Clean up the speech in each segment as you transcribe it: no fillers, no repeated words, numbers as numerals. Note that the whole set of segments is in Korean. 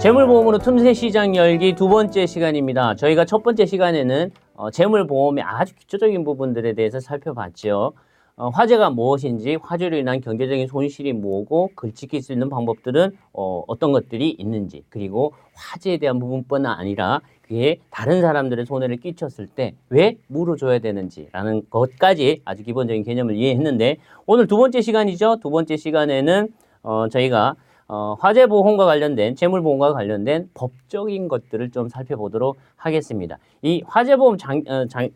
재물보험으로 틈새 시장 열기 두 번째 시간입니다. 저희가 첫 번째 시간에는 재물보험의 아주 기초적인 부분들에 대해서 살펴봤죠. 화재가 무엇인지, 화재로 인한 경제적인 손실이 뭐고, 그걸 지킬 수 있는 방법들은 어떤 것들이 있는지, 그리고 화재에 대한 부분뿐 아니라 그게 다른 사람들의 손해를 끼쳤을 때 왜 물어줘야 되는지라는 것까지 아주 기본적인 개념을 이해했는데, 오늘 두 번째 시간이죠. 두 번째 시간에는 저희가 화재보험과 관련된, 재물보험과 관련된 법적인 것들을 좀 살펴보도록 하겠습니다. 이 화재보험,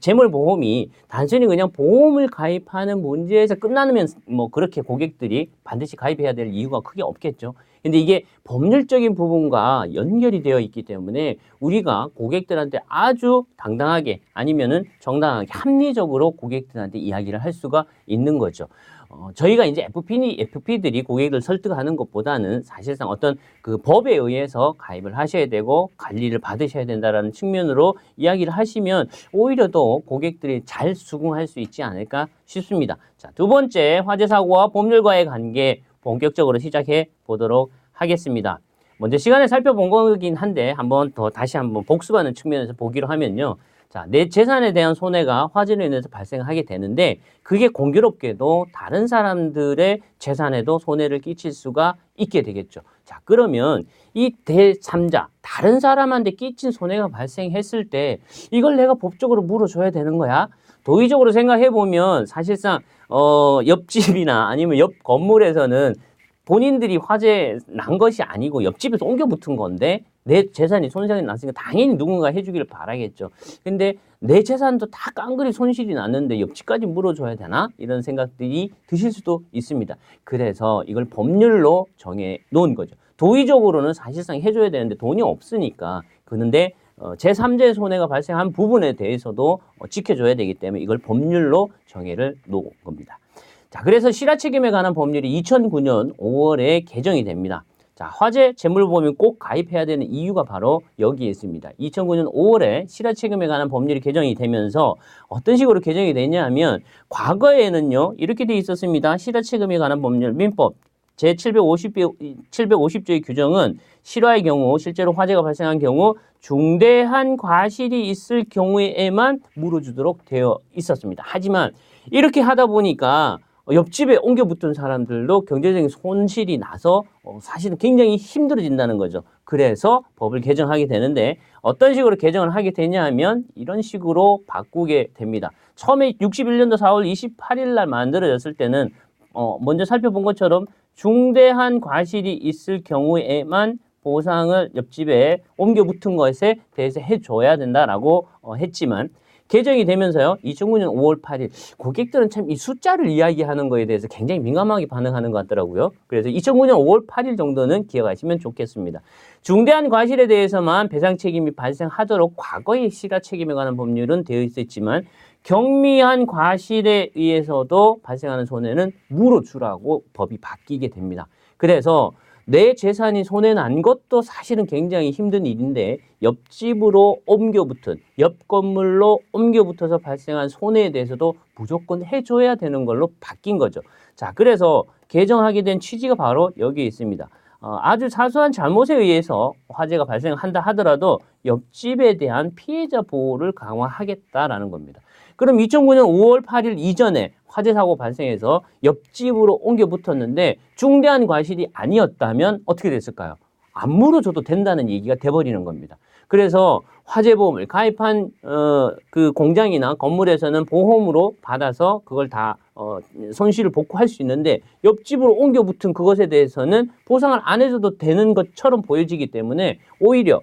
재물보험이 단순히 그냥 보험을 가입하는 문제에서 끝나면 뭐 그렇게 고객들이 반드시 가입해야 될 이유가 크게 없겠죠. 근데 이게 법률적인 부분과 연결이 되어 있기 때문에 우리가 고객들한테 아주 당당하게 아니면은 정당하게 합리적으로 고객들한테 이야기를 할 수가 있는 거죠. 저희가 이제 FP들이 고객을 설득하는 것보다는 사실상 어떤 그 법에 의해서 가입을 하셔야 되고 관리를 받으셔야 된다라는 측면으로 이야기를 하시면 오히려 더 고객들이 잘 수긍할 수 있지 않을까 싶습니다. 자, 두 번째, 화재 사고와 법률과의 관계 본격적으로 시작해 보도록 하겠습니다. 먼저 시간에 살펴본 거긴 한데 한번 더 다시 한번 복습하는 측면에서 보기로 하면요. 자, 내 재산에 대한 손해가 화재로 인해서 발생하게 되는데 그게 공교롭게도 다른 사람들의 재산에도 손해를 끼칠 수가 있게 되겠죠. 자, 그러면 이 제3자, 다른 사람한테 끼친 손해가 발생했을 때 이걸 내가 법적으로 물어줘야 되는 거야? 도의적으로 생각해 보면 사실상 옆집이나 아니면 옆 건물에서는 본인들이 화재 난 것이 아니고 옆집에서 옮겨 붙은 건데 내 재산이 손상이 났으니까 당연히 누군가 해주기를 바라겠죠. 근데 내 재산도 다 깡그리 손실이 났는데 옆집까지 물어줘야 되나? 이런 생각들이 드실 수도 있습니다. 그래서 이걸 법률로 정해 놓은 거죠. 도의적으로는 사실상 해줘야 되는데 돈이 없으니까. 그런데 제3자의 손해가 발생한 부분에 대해서도 지켜줘야 되기 때문에 이걸 법률로 정해를 놓은 겁니다. 자, 그래서 실화책임에 관한 법률이 2009년 5월에 개정이 됩니다. 자, 화재 재물보험이 꼭 가입해야 되는 이유가 바로 여기에 있습니다. 2009년 5월에 실화책임에 관한 법률이 개정이 되면서 어떤 식으로 개정이 되냐면 과거에는요, 이렇게 돼 있었습니다. 실화책임에 관한 법률 민법 제750조의 규정은 실화의 경우, 실제로 화재가 발생한 경우 중대한 과실이 있을 경우에만 물어주도록 되어 있었습니다. 하지만 이렇게 하다 보니까 옆집에 옮겨 붙은 사람들도 경제적인 손실이 나서 사실은 굉장히 힘들어진다는 거죠. 그래서 법을 개정하게 되는데 어떤 식으로 개정을 하게 되냐 하면 이런 식으로 바꾸게 됩니다. 처음에 61년도 4월 28일 날 만들어졌을 때는 먼저 살펴본 것처럼 중대한 과실이 있을 경우에만 보상을 옆집에 옮겨 붙은 것에 대해서 해줘야 된다라고 했지만 개정이 되면서요, 2009년 5월 8일, 고객들은 참 이 숫자를 이야기하는 거에 대해서 굉장히 민감하게 반응하는 것 같더라고요. 그래서 2009년 5월 8일 정도는 기억하시면 좋겠습니다. 중대한 과실에 대해서만 배상 책임이 발생하도록 과거의 실화 책임에 관한 법률은 되어 있었지만, 경미한 과실에 의해서도 발생하는 손해는 물어주라고 법이 바뀌게 됩니다. 그래서 내 재산이 손해난 것도 사실은 굉장히 힘든 일인데 옆집으로 옮겨붙은, 옆 건물로 옮겨붙어서 발생한 손해에 대해서도 무조건 해줘야 되는 걸로 바뀐 거죠. 자, 그래서 개정하게 된 취지가 바로 여기에 있습니다. 아주 사소한 잘못에 의해서 화재가 발생한다 하더라도 옆집에 대한 피해자 보호를 강화하겠다라는 겁니다. 그럼 2009년 5월 8일 이전에 화재 사고 발생해서 옆집으로 옮겨 붙었는데 중대한 과실이 아니었다면 어떻게 됐을까요? 안 물어줘도 된다는 얘기가 돼버리는 겁니다. 그래서 화재보험을 가입한 그 공장이나 건물에서는 보험으로 받아서 그걸 다 손실을 복구할 수 있는데 옆집으로 옮겨 붙은 그것에 대해서는 보상을 안 해줘도 되는 것처럼 보여지기 때문에 오히려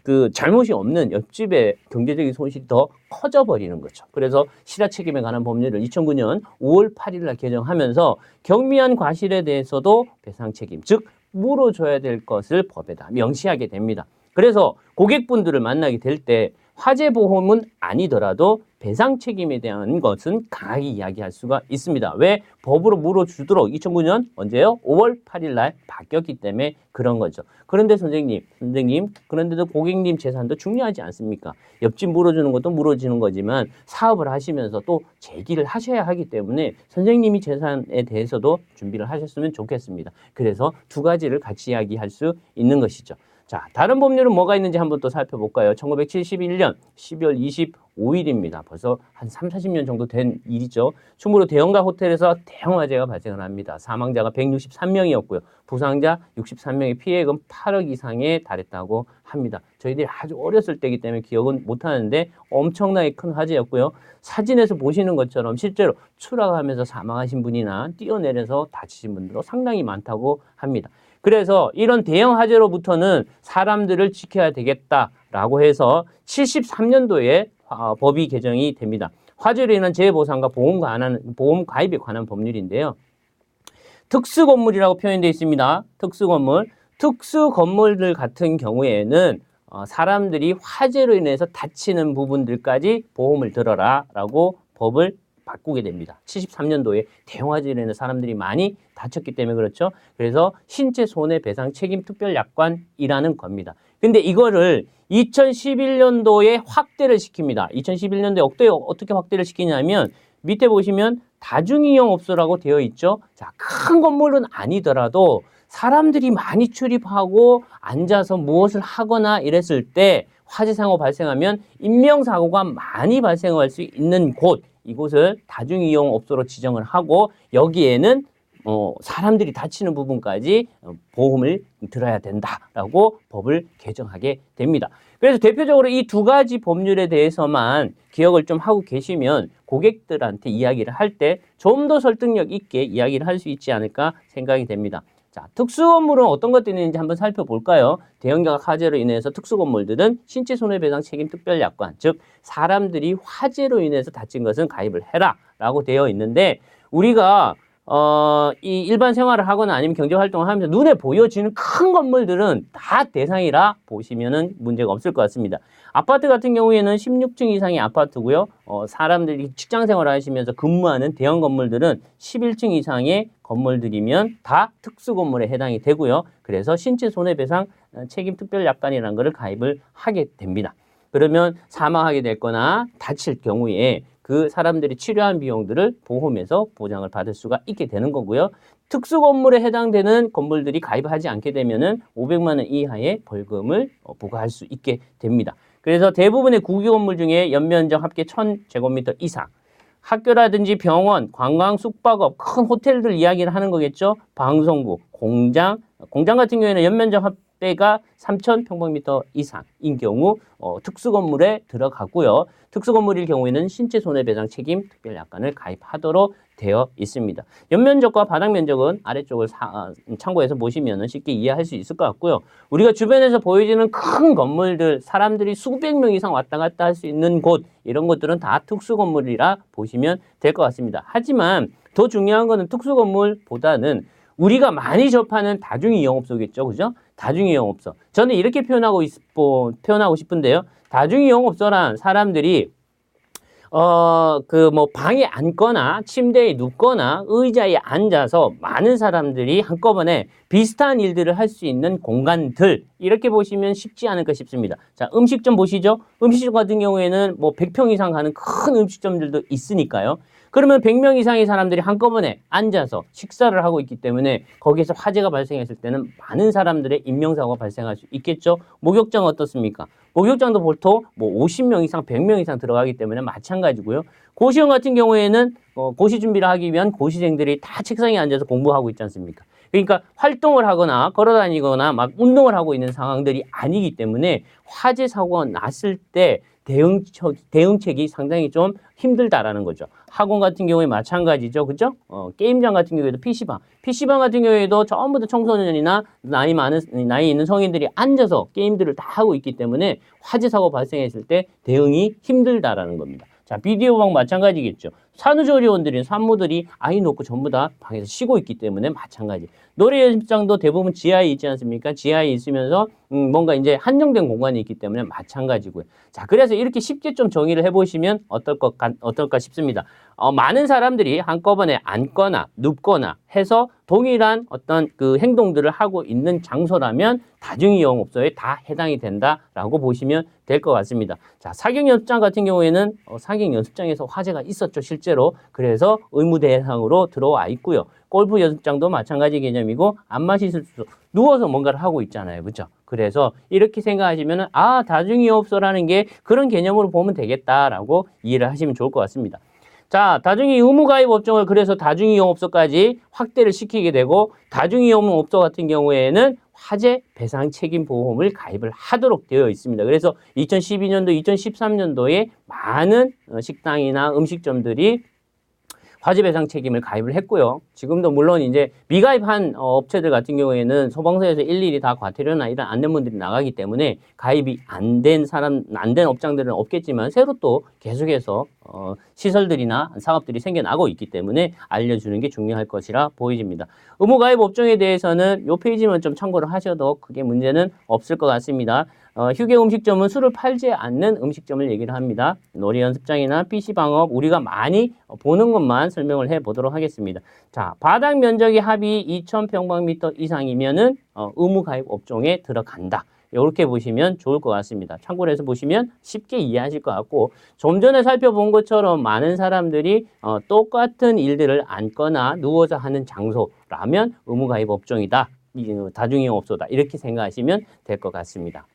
그 잘못이 없는 옆집의 경제적인 손실이 더 커져버리는 거죠. 그래서 실화 책임에 관한 법률을 2009년 5월 8일 날 개정하면서 경미한 과실에 대해서도 배상 책임, 즉 물어줘야 될 것을 법에다 명시하게 됩니다. 그래서 고객분들을 만나게 될 때 화재보험은 아니더라도 배상 책임에 대한 것은 강하게 이야기할 수가 있습니다. 왜? 법으로 물어주도록 2009년 언제요? 5월 8일 날 바뀌었기 때문에 그런 거죠. 그런데 선생님, 그런데도 고객님 재산도 중요하지 않습니까? 옆집 물어주는 것도 물어주는 거지만 사업을 하시면서 또 재기를 하셔야 하기 때문에 선생님이 재산에 대해서도 준비를 하셨으면 좋겠습니다. 그래서 두 가지를 같이 이야기할 수 있는 것이죠. 자, 다른 법률은 뭐가 있는지 한번 또 살펴볼까요? 1971년 12월 25일입니다. 벌써 한 3, 40년 정도 된 일이죠. 충무로 대형가 호텔에서 대형 화재가 발생을 합니다. 사망자가 163명이었고요. 부상자 63명의 피해금 8억 이상에 달했다고 합니다. 저희들이 아주 어렸을 때이기 때문에 기억은 못하는데 엄청나게 큰 화재였고요. 사진에서 보시는 것처럼 실제로 추락하면서 사망하신 분이나 뛰어내려서 다치신 분들도 상당히 많다고 합니다. 그래서 이런 대형 화재로부터는 사람들을 지켜야 되겠다라고 해서 73년도에 법이 개정이 됩니다. 화재로 인한 재해보상과 보험 가입에 관한 법률인데요. 특수건물이라고 표현되어 있습니다. 특수건물들 같은 경우에는 사람들이 화재로 인해서 다치는 부분들까지 보험을 들어라 라고 법을 바꾸게 됩니다. 73년도에 대형 화재로 인해 사람들이 많이 다쳤기 때문에 그렇죠. 그래서 신체 손해배상 책임 특별약관이라는 겁니다. 근데 이거를 2011년도에 확대를 시킵니다. 2011년도에 어떻게 확대를 시키냐면 밑에 보시면 다중이용업소라고 되어 있죠. 자, 큰 건물은 아니더라도 사람들이 많이 출입하고 앉아서 무엇을 하거나 이랬을 때 화재 사고 발생하면 인명사고가 많이 발생할 수 있는 곳, 이곳을 다중이용업소로 지정을 하고 여기에는 사람들이 다치는 부분까지 보험을 들어야 된다라고 법을 개정하게 됩니다. 그래서 대표적으로 이 두 가지 법률에 대해서만 기억을 좀 하고 계시면 고객들한테 이야기를 할 때 좀 더 설득력 있게 이야기를 할 수 있지 않을까 생각이 됩니다. 자, 특수건물은 어떤 것들이 있는지 한번 살펴볼까요? 대형가 화재로 인해서 특수건물들은 신체 손해배상 책임 특별약관, 즉 사람들이 화재로 인해서 다친 것은 가입을 해라 라고 되어 있는데 우리가 이 일반 생활을 하거나 아니면 경제활동을 하면서 눈에 보여지는 큰 건물들은 다 대상이라 보시면은 문제가 없을 것 같습니다. 아파트 같은 경우에는 16층 이상의 아파트고요. 사람들이 직장 생활을 하시면서 근무하는 대형 건물들은 11층 이상의 건물들이면 다 특수건물에 해당이 되고요. 그래서 신체 손해배상 책임 특별약관이라는 것을 가입을 하게 됩니다. 그러면 사망하게 됐거나 다칠 경우에 그 사람들이 치료한 비용들을 보험에서 보장을 받을 수가 있게 되는 거고요. 특수건물에 해당되는 건물들이 가입하지 않게 되면은 500만 원 이하의 벌금을 부과할 수 있게 됩니다. 그래서 대부분의 국유건물 중에 연면적 합계 1000제곱미터 이상, 학교라든지 병원, 관광, 숙박업, 큰 호텔들 이야기를 하는 거겠죠. 방송국, 공장 같은 경우에는 연면적 합계가 3000평방미터 이상인 경우 특수건물에 들어가고요. 특수건물일 경우에는 신체손해배상 책임 특별약관을 가입하도록 되어 있습니다. 연면적과 바닥면적은 아래쪽을 참고해서 보시면 쉽게 이해할 수 있을 것 같고요. 우리가 주변에서 보여지는 큰 건물들, 사람들이 수백 명 이상 왔다 갔다 할 수 있는 곳, 이런 것들은 다 특수건물이라 보시면 될 것 같습니다. 하지만 더 중요한 것은 특수건물보다는 우리가 많이 접하는 다중이용업소겠죠. 그죠? 다중이용업소. 저는 이렇게 표현하고 싶은데요. 다중이용업소란 사람들이 방에 앉거나 침대에 눕거나 의자에 앉아서 많은 사람들이 한꺼번에 비슷한 일들을 할 수 있는 공간들, 이렇게 보시면 쉽지 않을까 싶습니다. 자, 음식점 보시죠. 음식점 같은 경우에는 100평 이상 가는 큰 음식점들도 있으니까요. 그러면 100명 이상의 사람들이 한꺼번에 앉아서 식사를 하고 있기 때문에 거기에서 화재가 발생했을 때는 많은 사람들의 인명사고가 발생할 수 있겠죠. 목욕장 어떻습니까? 목욕장도 보통 50명 이상, 100명 이상 들어가기 때문에 마찬가지고요. 고시원 같은 경우에는 고시 준비를 하기 위한 고시생들이 다 책상에 앉아서 공부하고 있지 않습니까? 그러니까 활동을 하거나 걸어다니거나 막 운동을 하고 있는 상황들이 아니기 때문에 화재 사고가 났을 때 대응책이 상당히 좀 힘들다라는 거죠. 학원 같은 경우에 마찬가지죠. 그죠? 게임장 같은 경우에도 PC방 같은 경우에도 전부 다 청소년이나 나이 있는 성인들이 앉아서 게임들을 다 하고 있기 때문에 화재 사고 발생했을 때 대응이 힘들다라는 겁니다. 자, 비디오방 마찬가지겠죠. 산후조리원들인 산모들이 아이 놓고 전부 다 방에서 쉬고 있기 때문에 마찬가지. 노래 연습장도 대부분 지하에 있지 않습니까? 지하에 있으면서 뭔가 이제 한정된 공간이 있기 때문에 마찬가지고요. 자, 그래서 이렇게 쉽게 좀 정의를 해보시면 어떨까 싶습니다. 많은 사람들이 한꺼번에 앉거나 눕거나 해서 동일한 어떤 그 행동들을 하고 있는 장소라면 다중이용업소에 다 해당이 된다라고 보시면 될 것 같습니다. 자, 사격연습장 같은 경우에는 사격연습장에서 화재가 있었죠, 실제. 실제로. 그래서 의무 대상으로 들어와 있고요. 골프 연습장도 마찬가지 개념이고 안마 시술도 누워서 뭔가를 하고 있잖아요. 그렇죠? 그래서 이렇게 생각하시면은 다중이용업소라는 게 그런 개념으로 보면 되겠다라고 이해를 하시면 좋을 것 같습니다. 자, 다중이 의무가입 업종을 그래서 다중이용업소까지 확대를 시키게 되고 다중이용업소 같은 경우에는 화재 배상 책임 보험을 가입을 하도록 되어 있습니다. 그래서 2012년도, 2013년도에 많은 식당이나 음식점들이 화재 배상 책임을 가입을 했고요. 지금도 물론 이제 미가입한 업체들 같은 경우에는 소방서에서 일일이 다 과태료나 이런 안내문들이 나가기 때문에 가입이 안 된 업장들은 없겠지만 새로 또 계속해서 시설들이나 사업들이 생겨나고 있기 때문에 알려주는 게 중요할 것이라 보여집니다. 의무가입 업종에 대해서는 이 페이지만 좀 참고를 하셔도 크게 문제는 없을 것 같습니다. 휴게 음식점은 술을 팔지 않는 음식점을 얘기를 합니다. 놀이 연습장이나 PC방업 우리가 많이 보는 것만 설명을 해 보도록 하겠습니다. 자, 바닥 면적이 합이 2,000평방미터 이상이면은 의무가입 업종에 들어간다. 이렇게 보시면 좋을 것 같습니다. 참고로 해서 보시면 쉽게 이해하실 것 같고 좀 전에 살펴본 것처럼 많은 사람들이 똑같은 일들을 앉거나 누워서 하는 장소라면 의무가입 업종이다. 다중이용업소다. 이렇게 생각하시면 될 것 같습니다.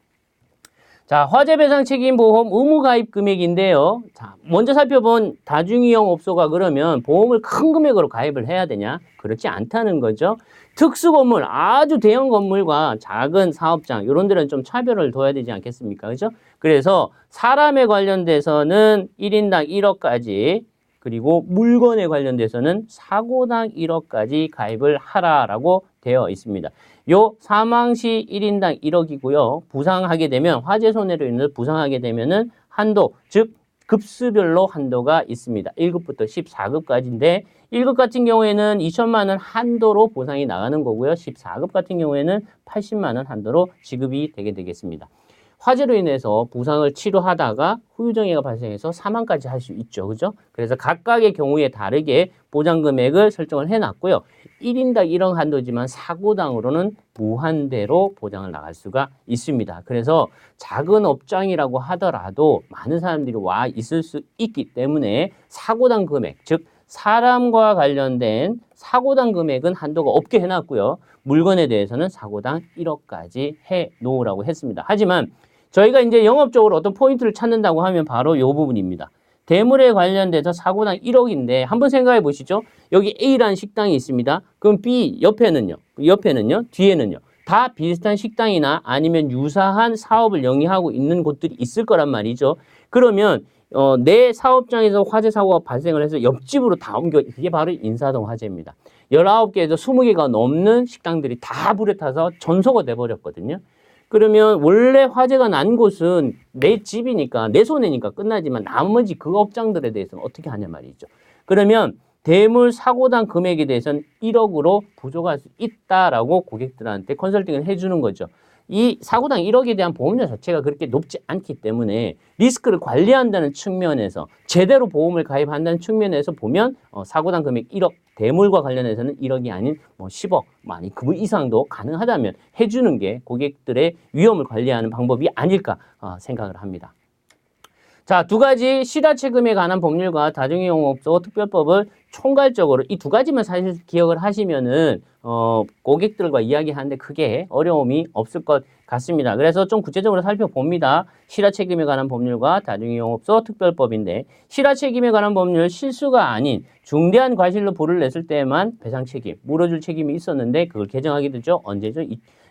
자, 화재배상 책임보험 의무가입 금액인데요. 자, 먼저 살펴본 다중이용업소가 그러면 보험을 큰 금액으로 가입을 해야 되냐? 그렇지 않다는 거죠. 특수건물, 아주 대형 건물과 작은 사업장 이런 데는 좀 차별을 둬야 되지 않겠습니까? 그죠? 그래서 사람에 관련돼서는 1인당 1억까지 그리고 물건에 관련돼서는 사고당 1억까지 가입을 하라라고 되어 있습니다. 요 사망 시 1인당 1억이고요. 부상하게 되면 화재 손해로 인해서 부상하게 되면은 한도, 즉 급수별로 한도가 있습니다. 1급부터 14급까지인데 1급 같은 경우에는 2천만 원 한도로 보상이 나가는 거고요. 14급 같은 경우에는 80만 원 한도로 지급이 되게 되겠습니다. 화재로 인해서 부상을 치료하다가 후유장애가 발생해서 사망까지 할 수 있죠. 그죠? 그래서 각각의 경우에 다르게 보장 금액을 설정을 해놨고요. 1인당 1억 한도지만 사고당으로는 무한대로 보장을 나갈 수가 있습니다. 그래서 작은 업장이라고 하더라도 많은 사람들이 와 있을 수 있기 때문에 사고당 금액, 즉 사람과 관련된 사고당 금액은 한도가 없게 해놨고요. 물건에 대해서는 사고당 1억까지 해 놓으라고 했습니다. 하지만 저희가 이제 영업적으로 어떤 포인트를 찾는다고 하면 바로 이 부분입니다. 대물에 관련돼서 사고당 1억인데 한번 생각해 보시죠. 여기 A라는 식당이 있습니다. 그럼 B 옆에는요, 뒤에는요. 다 비슷한 식당이나 아니면 유사한 사업을 영위하고 있는 곳들이 있을 거란 말이죠. 그러면 내 사업장에서 화재 사고가 발생을 해서 옆집으로 다 옮겨, 그게 바로 인사동 화재입니다. 19개에서 20개가 넘는 식당들이 다 불에 타서 전소가 돼버렸거든요. 그러면 원래 화재가 난 곳은 내 집이니까 내 손해니까 끝나지만 나머지 그 업장들에 대해서는 어떻게 하냐 말이죠. 그러면 대물 사고당 금액에 대해서는 1억으로 부족할 수 있다라고 고객들한테 컨설팅을 해주는 거죠. 이 사고당 1억에 대한 보험료 자체가 그렇게 높지 않기 때문에 리스크를 관리한다는 측면에서 제대로 보험을 가입한다는 측면에서 보면 사고당 금액 1억, 대물과 관련해서는 1억이 아닌 10억, 아니 그 이상도 가능하다면 해주는 게 고객들의 위험을 관리하는 방법이 아닐까 생각을 합니다. 자, 두 가지 실화책임에 관한 법률과 다중이용업소 특별법을 총괄적으로 이 두 가지만 사실 기억을 하시면은 고객들과 이야기하는데 크게 어려움이 없을 것 같습니다. 그래서 좀 구체적으로 살펴봅니다. 실화책임에 관한 법률과 다중이용업소 특별법인데 실화책임에 관한 법률 실수가 아닌 중대한 과실로 불을 냈을 때만 배상 책임, 물어줄 책임이 있었는데 그걸 개정하게 되죠. 언제죠?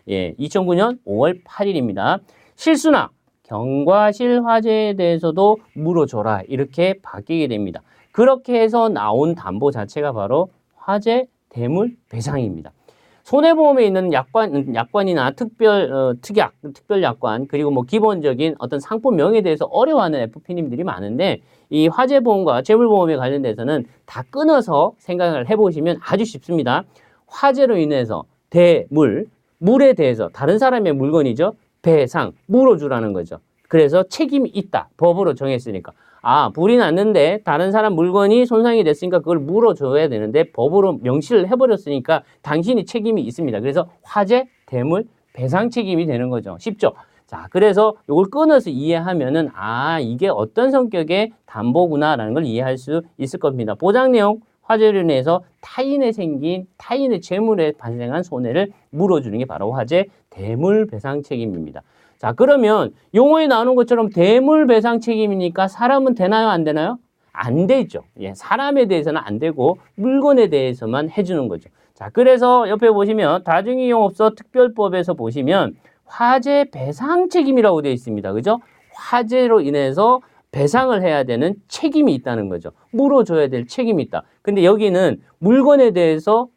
2009년 5월 8일입니다. 실수나 경과실 화재에 대해서도 물어줘라 이렇게 바뀌게 됩니다. 그렇게 해서 나온 담보 자체가 바로 화재 대물 배상입니다. 손해보험에 있는 약관이나 특약, 특별약관 그리고 기본적인 어떤 상품명에 대해서 어려워하는 FP님들이 많은데 이 화재보험과 재물보험에 관련돼서는 다 끊어서 생각을 해보시면 아주 쉽습니다. 화재로 인해서 물에 대해서 다른 사람의 물건이죠. 배상, 물어주라는 거죠. 그래서 책임이 있다. 법으로 정했으니까. 불이 났는데 다른 사람 물건이 손상이 됐으니까 그걸 물어줘야 되는데 법으로 명시를 해버렸으니까 당신이 책임이 있습니다. 그래서 화재, 대물, 배상 책임이 되는 거죠. 쉽죠? 자, 그래서 이걸 끊어서 이해하면은 아, 이게 어떤 성격의 담보구나라는 걸 이해할 수 있을 겁니다. 보장 내용 화재로 인해서 타인의 재물에 발생한 손해를 물어주는 게 바로 화재 대물 배상 책임입니다. 자, 그러면 용어에 나오는 것처럼 대물 배상 책임이니까 사람은 되나요, 안 되나요? 안 되죠. 예, 사람에 대해서는 안 되고 물건에 대해서만 해주는 거죠. 자, 그래서 옆에 보시면 다중이용업소 특별법에서 보시면 화재 배상 책임이라고 되어 있습니다. 그죠? 화재로 인해서 배상을 해야 되는 책임이 있다는 거죠. 물어줘야 될 책임이 있다. 근데 여기는 물건에 대해서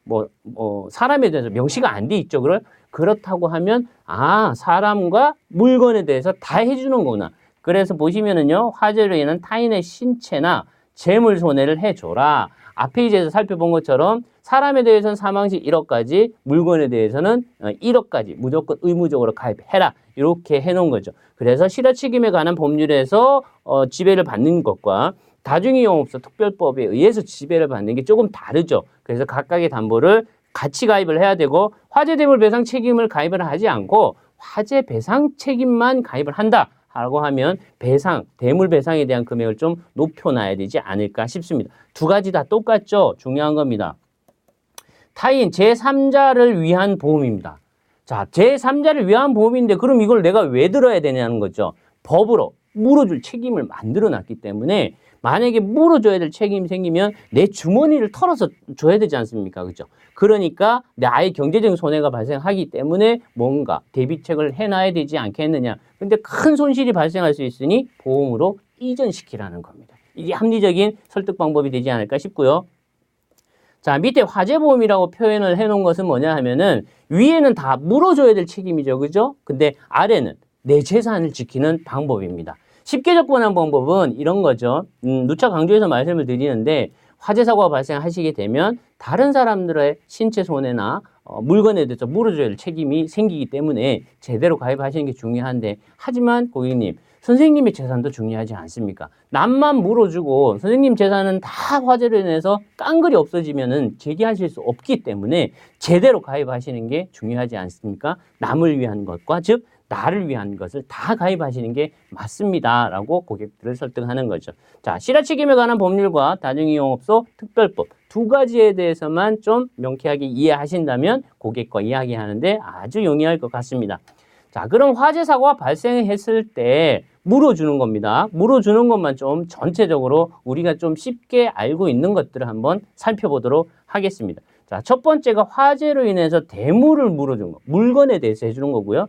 사람에 대해서 명시가 안 돼 있죠. 그렇다고 하면 아, 사람과 물건에 대해서 다 해주는 거구나. 그래서 보시면은요, 화재로 인한 타인의 신체나 재물 손해를 해줘라. 앞에 이제 살펴본 것처럼 사람에 대해서는 사망시 1억까지, 물건에 대해서는 1억까지 무조건 의무적으로 가입해라. 이렇게 해놓은 거죠. 그래서 실효 책임에 관한 법률에서 지배를 받는 것과 다중이용업소 특별법에 의해서 지배를 받는 게 조금 다르죠. 그래서 각각의 담보를 같이 가입을 해야 되고 화재 대물 배상 책임을 가입을 하지 않고 화재 배상 책임만 가입을 한다. 라고 하면 대물 배상에 대한 금액을 좀 높여놔야 되지 않을까 싶습니다. 두 가지 다 똑같죠? 중요한 겁니다. 타인 제3자를 위한 보험입니다. 자, 제3자를 위한 보험인데 그럼 이걸 내가 왜 들어야 되냐는 거죠. 법으로 물어줄 책임을 만들어 놨기 때문에 만약에 물어줘야 될 책임이 생기면 내 주머니를 털어서 줘야 되지 않습니까? 그죠? 그러니까 나의 경제적인 손해가 발생하기 때문에 뭔가 대비책을 해놔야 되지 않겠느냐. 근데 큰 손실이 발생할 수 있으니 보험으로 이전시키라는 겁니다. 이게 합리적인 설득 방법이 되지 않을까 싶고요. 자, 밑에 화재보험이라고 표현을 해놓은 것은 뭐냐 하면은 위에는 다 물어줘야 될 책임이죠. 그죠? 근데 아래는 내 재산을 지키는 방법입니다. 쉽게 접근한 방법은 이런 거죠. 누차 강조해서 말씀을 드리는데 화재 사고가 발생하시게 되면 다른 사람들의 신체 손해나 물건에 대해서 물어줘야 할 책임이 생기기 때문에 제대로 가입하시는 게 중요한데 하지만 고객님, 선생님의 재산도 중요하지 않습니까? 남만 물어주고 선생님 재산은 다 화재로 인해서 깡그리 없어지면은 재기하실 수 없기 때문에 제대로 가입하시는 게 중요하지 않습니까? 남을 위한 것과 즉 나를 위한 것을 다 가입하시는 게 맞습니다. 라고 고객들을 설득하는 거죠. 자, 실효 책임에 관한 법률과 다중이용업소 특별법 두 가지에 대해서만 좀 명쾌하게 이해하신다면 고객과 이야기하는데 아주 용이할 것 같습니다. 자, 그럼 화재 사고가 발생했을 때 물어주는 겁니다. 물어주는 것만 좀 전체적으로 우리가 좀 쉽게 알고 있는 것들을 한번 살펴보도록 하겠습니다. 자, 첫 번째가 화재로 인해서 대물을 물어주는 거, 물건에 대해서 해주는 거고요.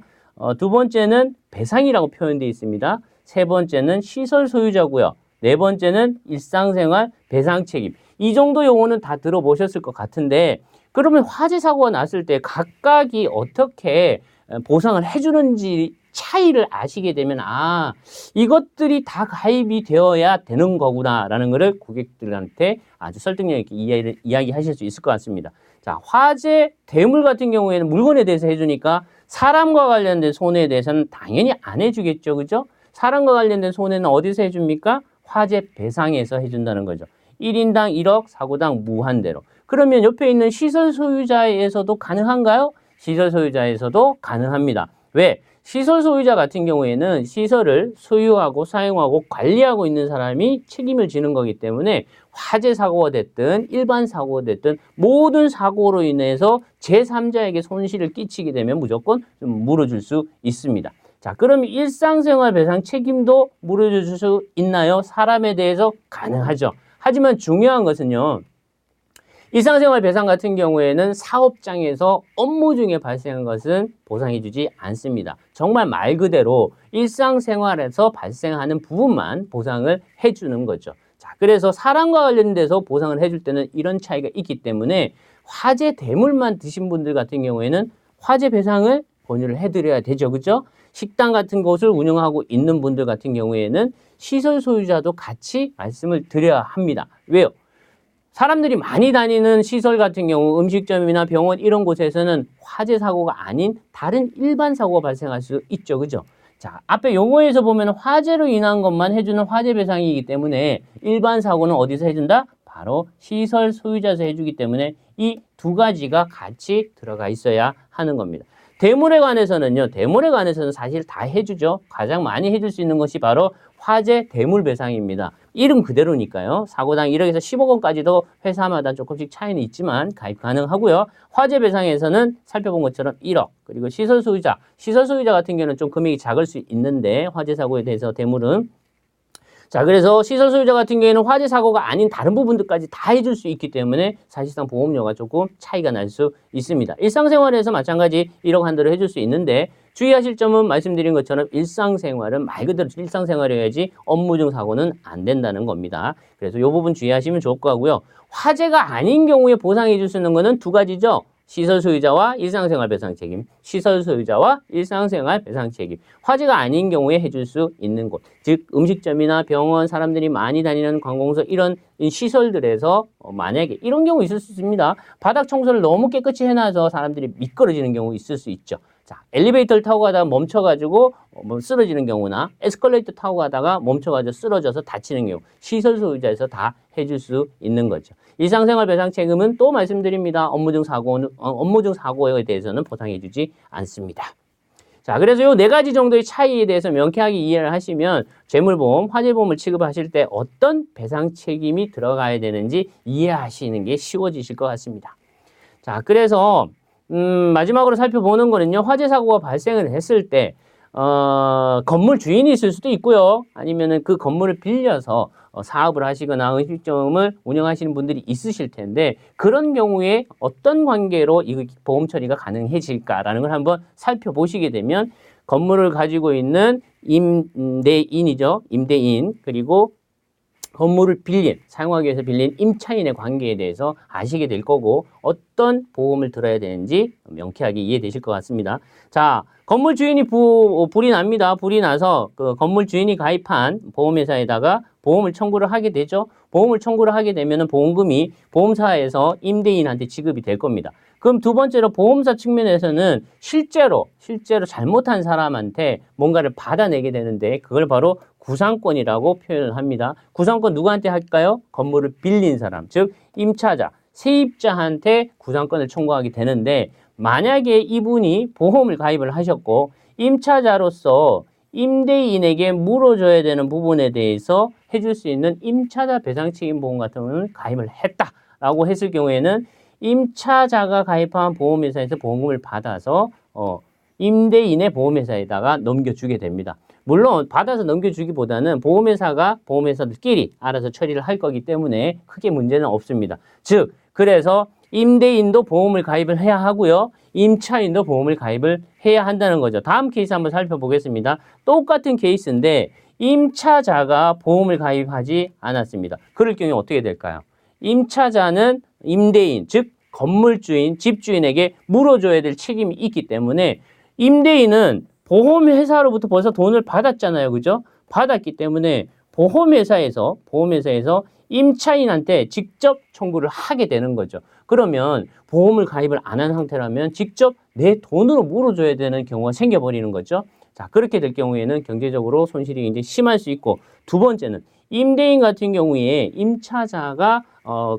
두 번째는 배상이라고 표현되어 있습니다. 세 번째는 시설 소유자고요. 네 번째는 일상생활 배상 책임. 이 정도 용어는 다 들어보셨을 것 같은데 그러면 화재 사고가 났을 때 각각이 어떻게 보상을 해주는지 차이를 아시게 되면 아, 이것들이 다 가입이 되어야 되는 거구나라는 것을 고객들한테 아주 설득력 있게 이야기하실 수 있을 것 같습니다. 자, 화재 대물 같은 경우에는 물건에 대해서 해주니까 사람과 관련된 손해에 대해서는 당연히 안 해주겠죠. 그죠? 사람과 관련된 손해는 어디서 해줍니까? 화재 배상에서 해준다는 거죠. 1인당 1억, 사고당 무한대로. 그러면 옆에 있는 시설 소유자에서도 가능한가요? 시설 소유자에서도 가능합니다. 왜? 시설 소유자 같은 경우에는 시설을 소유하고 사용하고 관리하고 있는 사람이 책임을 지는 거기 때문에 화재 사고가 됐든 일반 사고가 됐든 모든 사고로 인해서 제3자에게 손실을 끼치게 되면 무조건 좀 물어줄 수 있습니다. 자, 그럼 일상생활 배상 책임도 물어줄 수 있나요? 사람에 대해서 가능하죠. 하지만 중요한 것은요. 일상생활 배상 같은 경우에는 사업장에서 업무 중에 발생한 것은 보상해주지 않습니다. 정말 말 그대로 일상생활에서 발생하는 부분만 보상을 해주는 거죠. 자, 그래서 사람과 관련돼서 보상을 해줄 때는 이런 차이가 있기 때문에 화재 대물만 드신 분들 같은 경우에는 화재 배상을 권유를 해드려야 되죠. 그죠? 식당 같은 곳을 운영하고 있는 분들 같은 경우에는 시설 소유자도 같이 말씀을 드려야 합니다. 왜요? 사람들이 많이 다니는 시설 같은 경우 음식점이나 병원 이런 곳에서는 화재 사고가 아닌 다른 일반 사고가 발생할 수 있죠. 그죠? 자, 앞에 용어에서 보면 화재로 인한 것만 해주는 화재 배상이기 때문에 일반 사고는 어디서 해준다? 바로 시설 소유자에서 해주기 때문에 이 두 가지가 같이 들어가 있어야 하는 겁니다. 대물에 관해서는 사실 다 해주죠. 가장 많이 해줄 수 있는 것이 바로 화재 대물 배상입니다. 이름 그대로니까요. 사고당 1억에서 10억 원까지도 회사마다 조금씩 차이는 있지만 가입 가능하고요. 화재 배상에서는 살펴본 것처럼 1억, 그리고 시설 소유자 같은 경우는 좀 금액이 작을 수 있는데 화재 사고에 대해서 대물은 자, 그래서 시설 소유자 같은 경우에는 화재 사고가 아닌 다른 부분들까지 다 해줄 수 있기 때문에 사실상 보험료가 조금 차이가 날 수 있습니다. 일상생활에서 마찬가지 1억 한도를 해줄 수 있는데 주의하실 점은 말씀드린 것처럼 일상생활은 말 그대로 일상생활이어야지 업무 중 사고는 안 된다는 겁니다. 그래서 이 부분 주의하시면 좋을 것 같고요. 화재가 아닌 경우에 보상해 줄 수 있는 거는 두 가지죠. 시설 소유자와 일상생활 배상 책임, 시설 소유자와 일상생활 배상 책임. 화재가 아닌 경우에 해줄 수 있는 곳, 즉 음식점이나 병원, 사람들이 많이 다니는 관공서 이런 시설들에서 만약에 이런 경우 있을 수 있습니다. 바닥 청소를 너무 깨끗이 해놔서 사람들이 미끄러지는 경우 있을 수 있죠. 자, 엘리베이터를 타고 가다가 멈춰가지고 쓰러지는 경우나 에스컬레이터 타고 가다가 멈춰가지고 쓰러져서 다치는 경우 시설 소유자에서 다 해줄 수 있는 거죠. 일상생활 배상 책임은 또 말씀드립니다. 업무 중 사고에 대해서는 보상해주지 않습니다. 자, 그래서 요 네 가지 정도의 차이에 대해서 명쾌하게 이해를 하시면 재물보험, 화재보험을 취급하실 때 어떤 배상 책임이 들어가야 되는지 이해하시는 게 쉬워지실 것 같습니다. 자, 그래서 마지막으로 살펴보는 거는요. 화재 사고가 발생을 했을 때 건물 주인이 있을 수도 있고요. 아니면은 그 건물을 빌려서 사업을 하시거나 음식점을 운영하시는 분들이 있으실 텐데 그런 경우에 어떤 관계로 이 보험 처리가 가능해질까라는 걸 한번 살펴보시게 되면 건물을 가지고 있는 임대인 그리고 건물을 사용하기 위해서 빌린 임차인의 관계에 대해서 아시게 될 거고 어떤 보험을 들어야 되는지 명쾌하게 이해되실 것 같습니다. 자, 건물 주인이 불이 납니다. 불이 나서 그 건물 주인이 가입한 보험회사에다가 보험을 청구를 하게 되죠. 보험을 청구를 하게 되면은 보험금이 보험사에서 임대인한테 지급이 될 겁니다. 그럼 두 번째로 보험사 측면에서는 실제로 잘못한 사람한테 뭔가를 받아내게 되는데 그걸 바로 구상권이라고 표현을 합니다. 구상권 누구한테 할까요? 건물을 빌린 사람, 즉 임차자, 세입자한테 구상권을 청구하게 되는데 만약에 이분이 보험을 가입을 하셨고 임차자로서 임대인에게 물어줘야 되는 부분에 대해서 해줄 수 있는 임차자 배상 책임 보험 같은 경우는 가입을 했다라고 했을 경우에는 임차자가 가입한 보험회사에서 보험금을 받아서 임대인의 보험회사에다가 넘겨주게 됩니다. 물론 받아서 넘겨주기보다는 보험회사들끼리 알아서 처리를 할 거기 때문에 크게 문제는 없습니다. 즉 그래서 임대인도 보험을 가입을 해야 하고요. 임차인도 보험을 가입을 해야 한다는 거죠. 다음 케이스 한번 살펴보겠습니다. 똑같은 케이스인데 임차자가 보험을 가입하지 않았습니다. 그럴 경우에 어떻게 될까요? 임차자는 임대인, 즉 건물주인, 집주인에게 물어줘야 될 책임이 있기 때문에 임대인은 보험회사로부터 벌써 돈을 받았잖아요. 그죠? 받았기 때문에 보험회사에서 임차인한테 직접 청구를 하게 되는 거죠. 그러면 보험을 가입을 안 한 상태라면 직접 내 돈으로 물어줘야 되는 경우가 생겨버리는 거죠. 자, 그렇게 될 경우에는 경제적으로 손실이 굉장히 심할 수 있고 두 번째는 임대인 같은 경우에 임차자가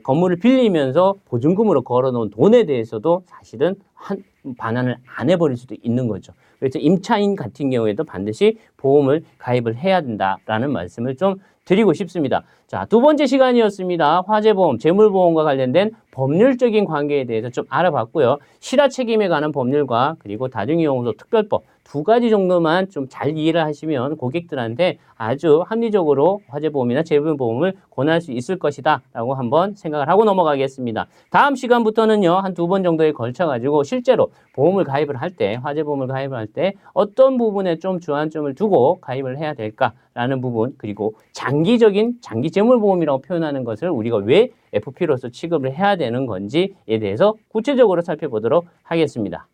건물을 빌리면서 보증금으로 걸어놓은 돈에 대해서도 사실은 반환을 안 해버릴 수도 있는 거죠. 그래서 임차인 같은 경우에도 반드시 보험을 가입을 해야 된다라는 말씀을 좀 드리고 싶습니다. 자, 두 번째 시간이었습니다. 화재보험, 재물보험과 관련된 법률적인 관계에 대해서 좀 알아봤고요. 실화 책임에 관한 법률과 그리고 다중이용소 특별법 두 가지 정도만 좀 잘 이해를 하시면 고객들한테 아주 합리적으로 화재보험이나 재물보험을 권할 수 있을 것이다 라고 한번 생각을 하고 넘어가겠습니다. 다음 시간부터는요, 한 두 번 정도에 걸쳐가지고 실제로 보험을 가입을 할 때, 화재보험을 가입을 할 때 어떤 부분에 좀 주안점을 두고 가입을 해야 될까라는 부분, 그리고 장기 재물보험이라고 표현하는 것을 우리가 왜 FP로서 취급을 해야 되는 건지에 대해서 구체적으로 살펴보도록 하겠습니다.